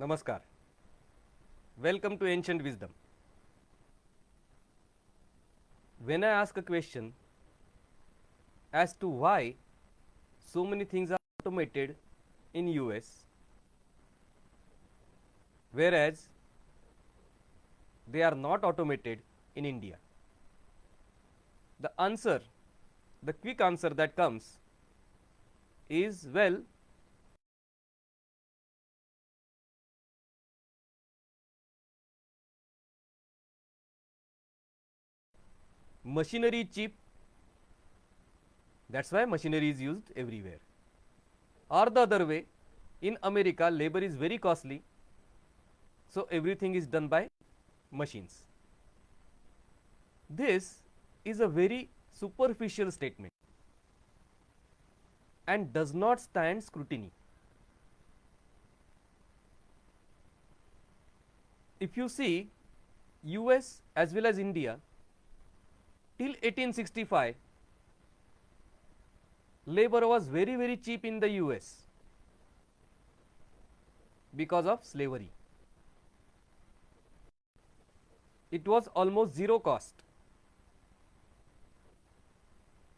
Namaskar. Welcome to Ancient Wisdom. When I ask a question as to why so many things are automated in US whereas they are not automated in India, the answer, the quick answer that comes is, well, machinery is cheap, that's why machinery is used everywhere. Or the other way, in America labor is very costly, so everything is done by machines. This is a very superficial statement and does not stand scrutiny. If you see US as well as India, till 1865 labor was very cheap in the US because of slavery. It was almost zero cost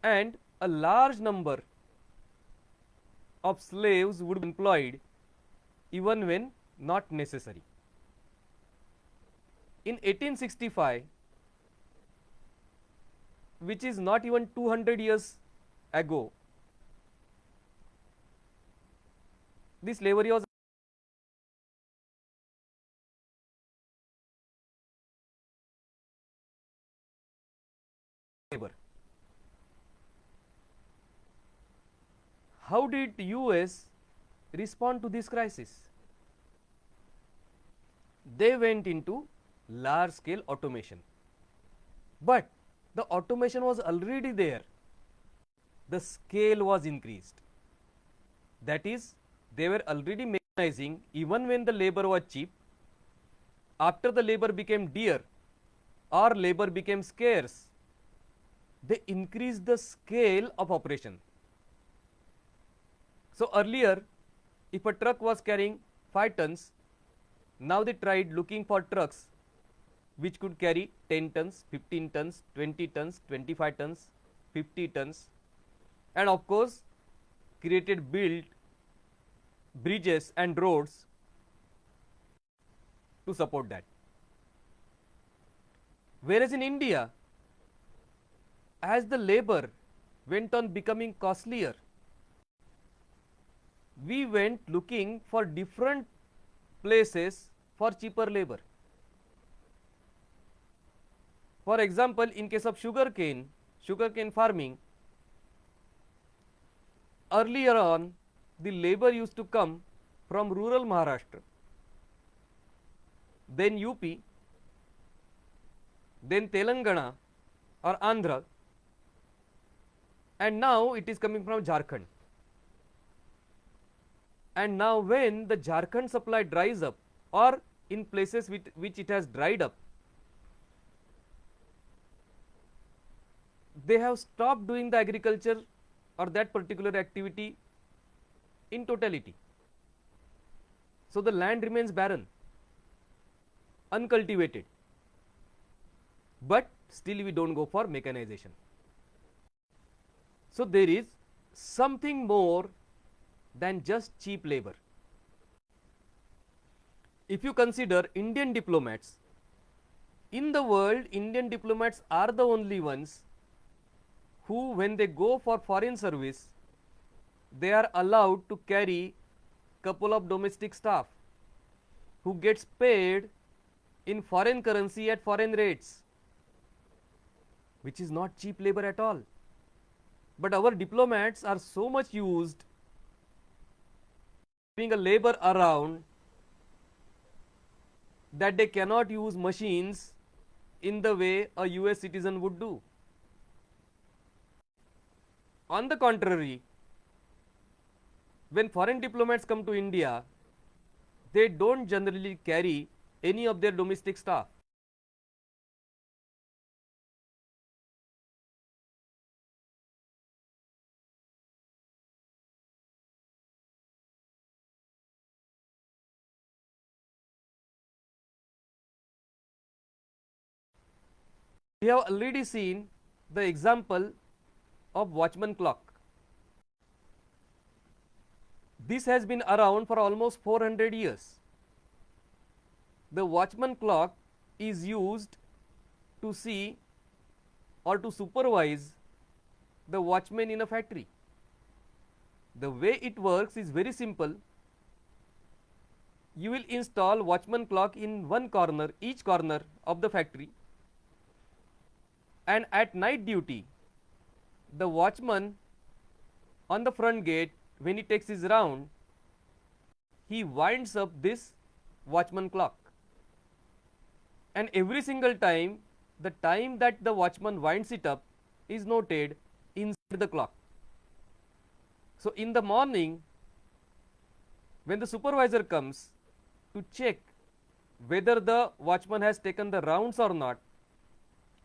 and a large number of slaves would be employed even when not necessary. In 1865, which is not even 200 years ago, this slavery was labor. How did US respond to this crisis? They went into large scale automation, but the automation was already there, the scale was increased. That is, they were already mechanizing even when the labor was cheap. After the labor became dear or labor became scarce, they increased the scale of operation. So earlier, if a truck was carrying 5 tons, now they tried looking for trucks which could carry 10 tons, 15 tons, 20 tons, 25 tons, 50 tons, and of course built bridges and roads to support that. Whereas in India, as the labor went on becoming costlier, we went looking for different places for cheaper labor. For example, in case of sugarcane farming, earlier on the labor used to come from rural Maharashtra, then UP, then Telangana or Andhra, and now it is coming from Jharkhand. And now when the Jharkhand supply dries up, or in places which it has dried up, they have stopped doing the agriculture or that particular activity in totality. So the land remains barren, uncultivated, but still we don't go for mechanization. So there is something more than just cheap labor. If you consider Indian diplomats, in the world Indian diplomats are the only ones who, when they go for foreign service, they are allowed to carry couple of domestic staff who gets paid in foreign currency at foreign rates, which is not cheap labor at all. But our diplomats are so much used having a labor around that they cannot use machines in the way a US citizen would do. On the contrary, when foreign diplomats come to India, they don't generally carry any of their domestic staff. We have already seen the example of watchman clock. This has been around for almost 400 years. The watchman clock is used to see or to supervise the watchmen in a factory. The way it works is very simple. You will install watchman clock in one corner, each corner of the factory, and at night duty the watchman on the front gate, when he takes his round, he winds up this watchman clock, and every single time the time that the watchman winds it up is noted inside the clock. So in the morning, when the supervisor comes to check whether the watchman has taken the rounds or not,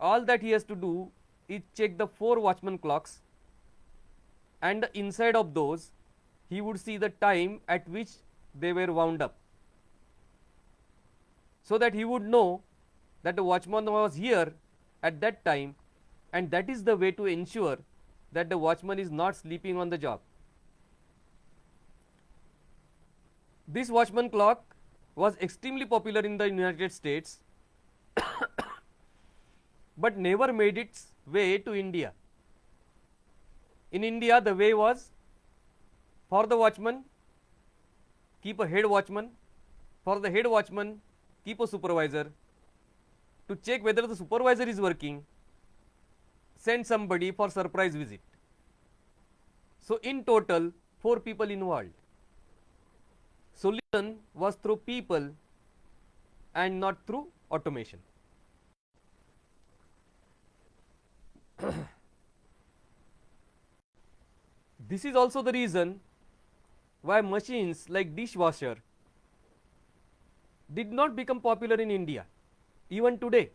all that he has to do is check the 4 watchman clocks, and the inside of those he would see the time at which they were wound up, so that he would know that the watchman was here at that time, and that is the way to ensure that the watchman is not sleeping on the job. This watchman clock was extremely popular in the United States but never made its way to India. In India, the way was for the watchman, keep a head watchman, for the head watchman, keep a supervisor. To check whether the supervisor is working, send somebody for surprise visit. So in total, 4 people involved. Solution was through people and not through automation. This is also the reason why machines like dishwasher did not become popular in India. Even today,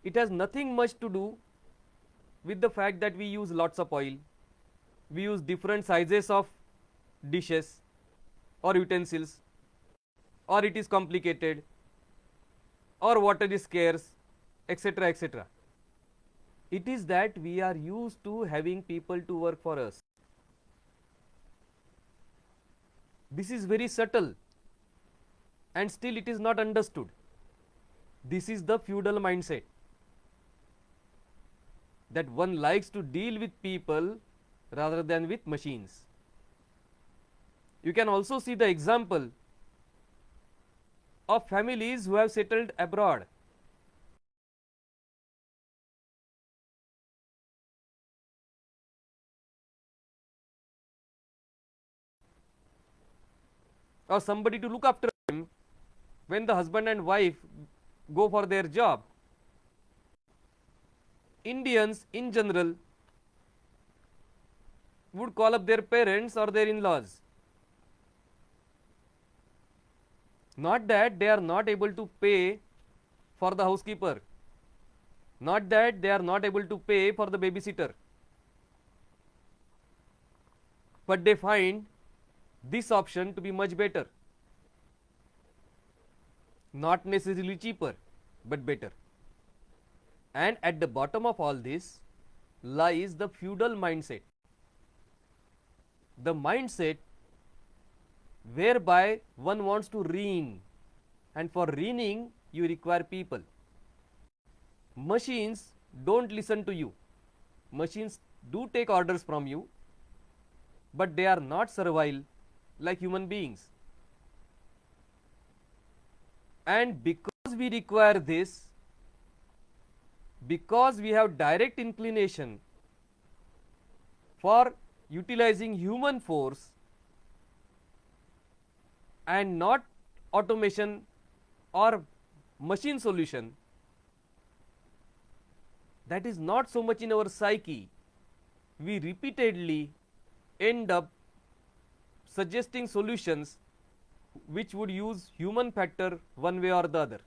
it has nothing much to do with the fact that we use lots of oil, we use different sizes of dishes or utensils, or it is complicated, or water is scarce, etc., etc. It is that we are used to having people to work for us. This is very subtle, and still it is not understood. This is the feudal mindset, that one likes to deal with people rather than with machines. You can also see the example of families who have settled abroad. Or somebody to look after them when the husband and wife go for their job. Indians in general would call up their parents or their in-laws. Not that they are not able to pay for the housekeeper, not that they are not able to pay for the babysitter, but they find this option to be much better. Not necessarily cheaper, but better. And at the bottom of all this lies the feudal mindset. The mindset whereby one wants to reign, and for reigning you require people. Machines don't listen to you. Machines do take orders from you, but they are not servile like human beings. And because we require this, because we have direct inclination for utilizing human force and not automation or machine solution, that is not so much in our psyche, we repeatedly end up suggesting solutions which would use human factor one way or the other.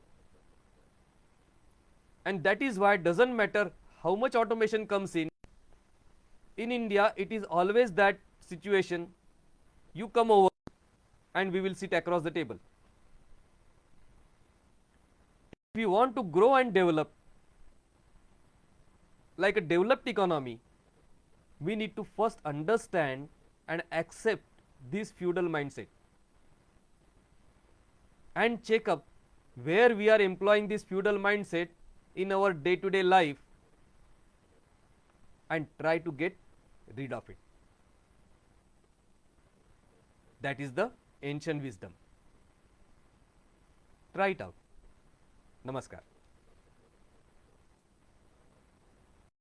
And that is why it doesn't matter how much automation comes in India, it is always that situation, you come over and we will sit across the table. If we want to grow and develop, like a developed economy, we need to first understand and accept this feudal mindset and check up where we are employing this feudal mindset in our day to day life and try to get rid of it. That is the ancient wisdom. Try it out. Namaskar.